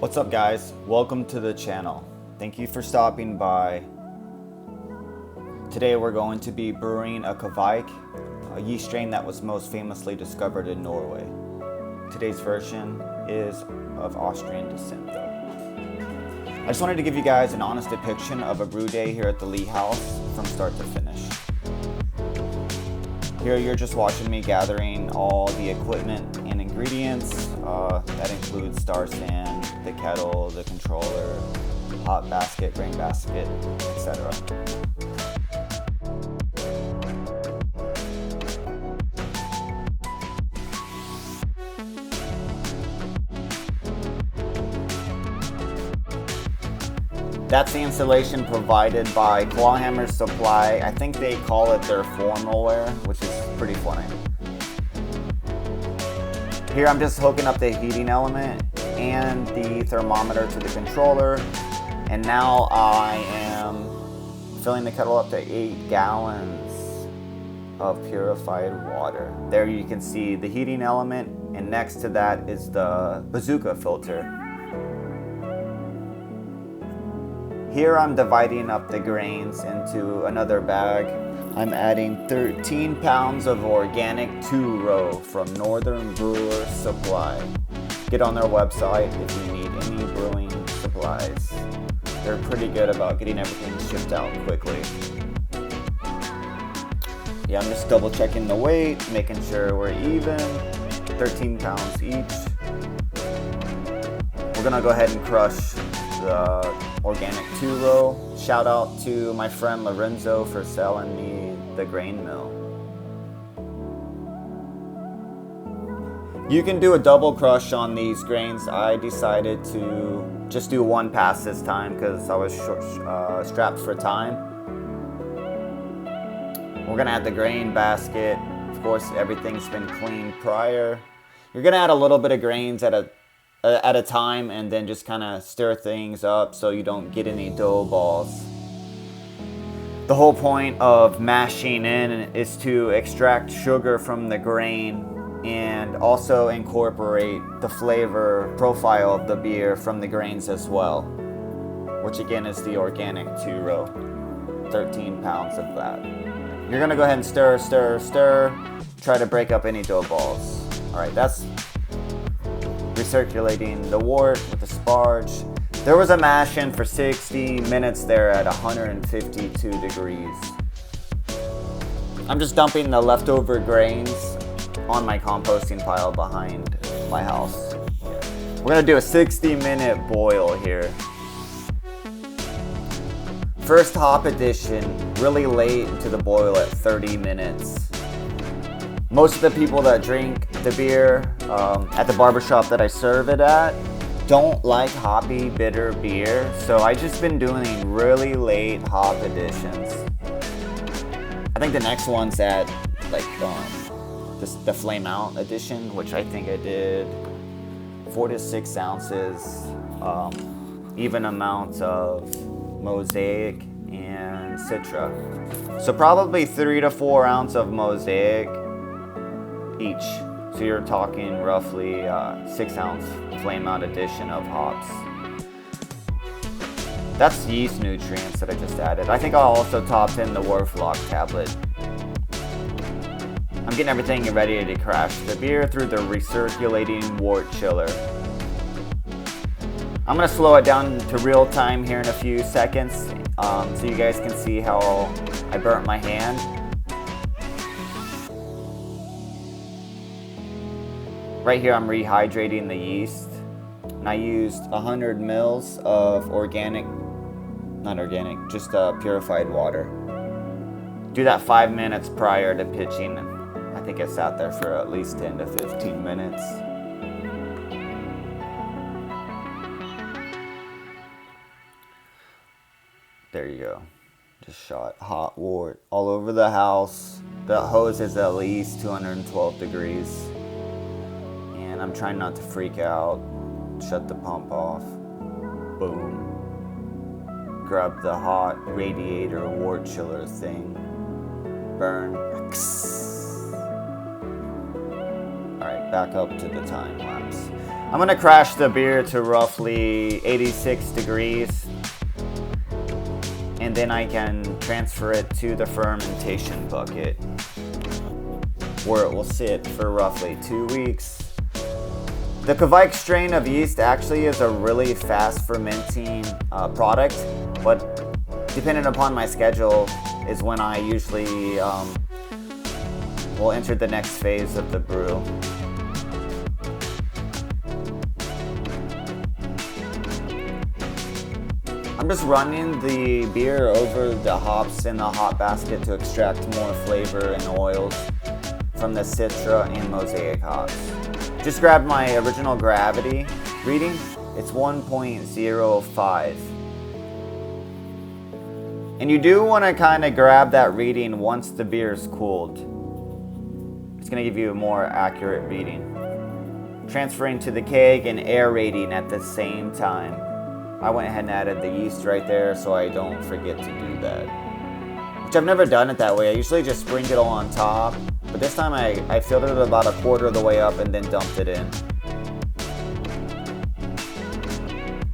What's up guys, welcome to the channel. Thank you for stopping by. Today we're going to be brewing a KVEIK, a yeast strain that was most famously discovered in Norway. Today's version is of Austrian descent though. I just wanted to give you guys an honest depiction of a brew day here at the Lee house from start to finish. Here you're just watching me gathering all the equipment and ingredients. That includes star sand, the kettle, the controller, hot basket, grain basket, etc. That's the installation provided by Clawhammer's Supply. I think they call it their formal wear, which is pretty funny. Here I'm just hooking up the heating element and the thermometer to the controller, and now I am filling the kettle up to 8 gallons of purified water. There you can see the heating element, and next to that is the bazooka filter. Here I'm dividing up the grains into another bag. I'm adding 13 pounds of organic 2-row from Northern Brewer Supply. Get on their website if you need any brewing supplies. They're pretty good about getting everything shipped out quickly. Yeah, I'm just double checking the weight, making sure we're even. 13 pounds each. We're gonna go ahead and crush the organic 2-row. Shout out to my friend Lorenzo for selling me the grain mill. You can do a double crush on these grains. I decided to just do one pass this time because I was strapped for time. We're gonna add the grain basket. Of course, everything's been cleaned prior. You're gonna add a little bit of grains at a time and then just kind of stir things up so you don't get any dough balls. The whole point of mashing in is to extract sugar from the grain and also incorporate the flavor profile of the beer from the grains as well, which again is the organic 2-row, 13 pounds of that. You're gonna go ahead and stir, stir, stir, try to break up any dough balls. All right, that's recirculating the wort with the sparge. There was a mash in for 60 minutes there at 152 degrees. I'm just dumping the leftover grains on my composting pile behind my house. We're gonna do a 60-minute boil here. First hop addition, really late into the boil at 30 minutes. Most of the people that drink the beer at the barbershop that I serve it at don't like hoppy, bitter beer, so I just been doing really late hop additions. I think the next one's at like the Flame Out edition, which I think I did 4 to 6 ounces, even amounts of Mosaic and Citra. So probably 3 to 4 ounces of Mosaic each. So you're talking roughly 6-ounce Flame Out addition of hops. That's yeast nutrients that I just added. I think I'll also top in the Warflock tablet. I'm getting everything ready to crash the beer through the recirculating wort chiller. I'm gonna slow it down to real time here in a few seconds so you guys can see how I burnt my hand. Right here I'm rehydrating the yeast, and I used 100 mils of just purified water. Do that 5 minutes prior to pitching. I think it sat there for at least 10 to 15 minutes. There you go. Just shot hot wort all over the house. The hose is at least 212 degrees. And I'm trying not to freak out. Shut the pump off. Boom. Grab the hot radiator wort chiller thing. Burn. Alright, back up to the time lapse. I'm gonna crash the beer to roughly 86 degrees, and then I can transfer it to the fermentation bucket, where it will sit for roughly 2 weeks. The KVEIK strain of yeast actually is a really fast fermenting product, but depending upon my schedule is when I usually will enter the next phase of the brew. I'm just running the beer over the hops in the hop basket to extract more flavor and oils from the Citra and Mosaic hops. Just grabbed my original gravity reading. It's 1.05. And you do want to kind of grab that reading once the beer is cooled. It's going to give you a more accurate reading. Transferring to the keg and aerating at the same time. I went ahead and added the yeast right there so I don't forget to do that. Which I've never done it that way. I usually just sprinkle it on top. But this time I filled it about a quarter of the way up and then dumped it in.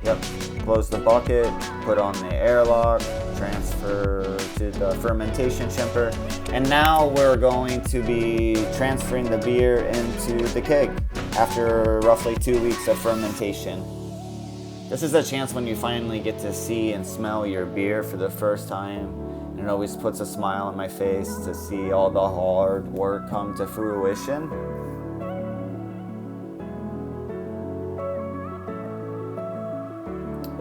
Yep, close the bucket, put on the airlock, transfer to the fermentation chamber. And now we're going to be transferring the beer into the keg after roughly 2 weeks of fermentation. This is a chance when you finally get to see and smell your beer for the first time. And it always puts a smile on my face to see all the hard work come to fruition.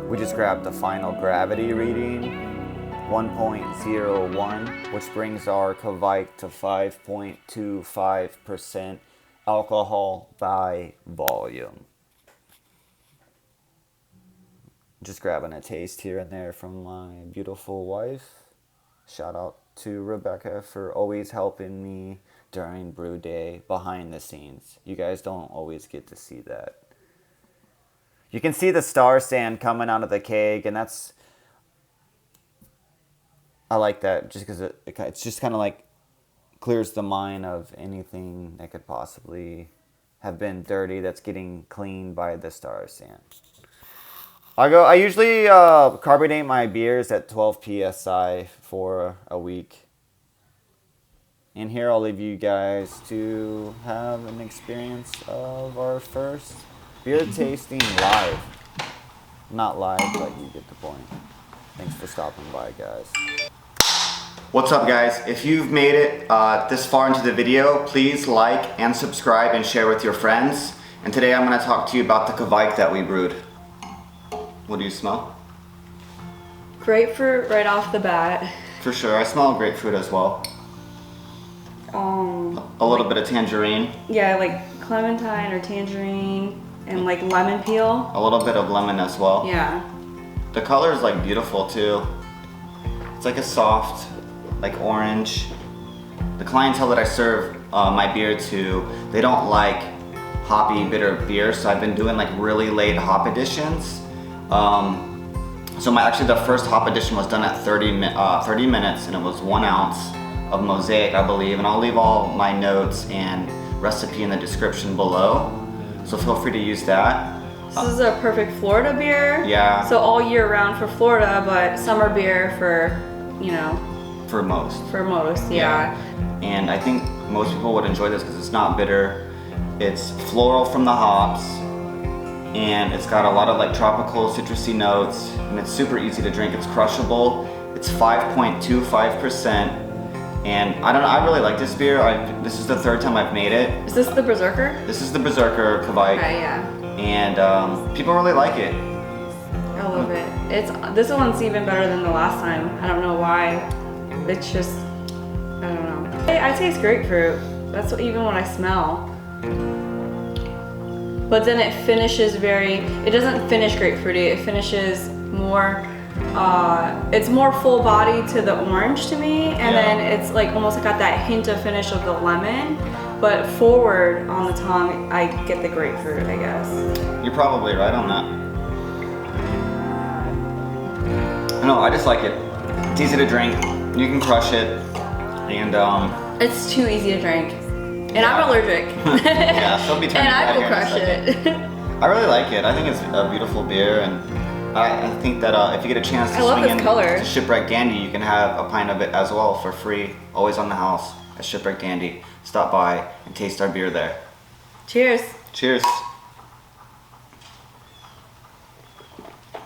We just grabbed the final gravity reading, 1.01, which brings our KVEIK to 5.25% alcohol by volume. Just grabbing a taste here and there from my beautiful wife. Shout out to Rebecca for always helping me during brew day behind the scenes. You guys don't always get to see that. You can see the star sand coming out of the keg, and I like that just because it's just kind of like clears the mind of anything that could possibly have been dirty that's getting cleaned by the star sand. I usually carbonate my beers at 12 psi for a week. And here I'll leave you guys to have an experience of our first beer tasting live. Not live, but you get the point. Thanks for stopping by, guys. What's up, guys? If you've made it this far into the video, please like and subscribe and share with your friends. And today I'm going to talk to you about the KVEIK that we brewed. What do you smell? Grapefruit right off the bat. For sure, I smell grapefruit as well. A little bit of tangerine. Yeah, like clementine or tangerine and like lemon peel. A little bit of lemon as well. Yeah. The color is like beautiful too. It's like a soft, like orange. The clientele that I serve my beer to, they don't like hoppy, bitter beer, so I've been doing like really late hop additions. So actually the first hop addition was done at 30 minutes, and it was 1 ounce of Mosaic, I believe, and I'll leave all my notes and recipe in the description below, so feel free to use that. This is a perfect Florida beer. Yeah. So all year round for Florida, but summer beer for, For most. For most, yeah. And I think most people would enjoy this because it's not bitter. It's floral from the hops. And it's got a lot of like tropical citrusy notes, and it's super easy to drink. It's crushable. It's 5.25%, and I really like this beer. This is the third time I've made it. Is this the Berserker? This is the Berserker KVEIK. Okay, yeah. And people really like it. I love it. This one's even better than the last time. I don't know why. It's just, I don't know. I taste grapefruit. That's even what I smell. But then it finishes it doesn't finish grapefruity, it finishes more, it's more full body to the orange to me, and then it's like almost got that hint of finish of the lemon, but forward on the tongue, I get the grapefruit, I guess. You're probably right on that. No, I just like it. It's easy to drink, you can crush it, and it's too easy to drink. And I'm allergic. Yeah, she'll be turning and I will red here in a crush it. I really like it. I think it's a beautiful beer, and I think that if you get a chance to I love swing this in color. to Shipwreck Gandy, you can have a pint of it as well for free, always on the house at Shipwreck Gandy. Stop by and taste our beer there. Cheers. Cheers.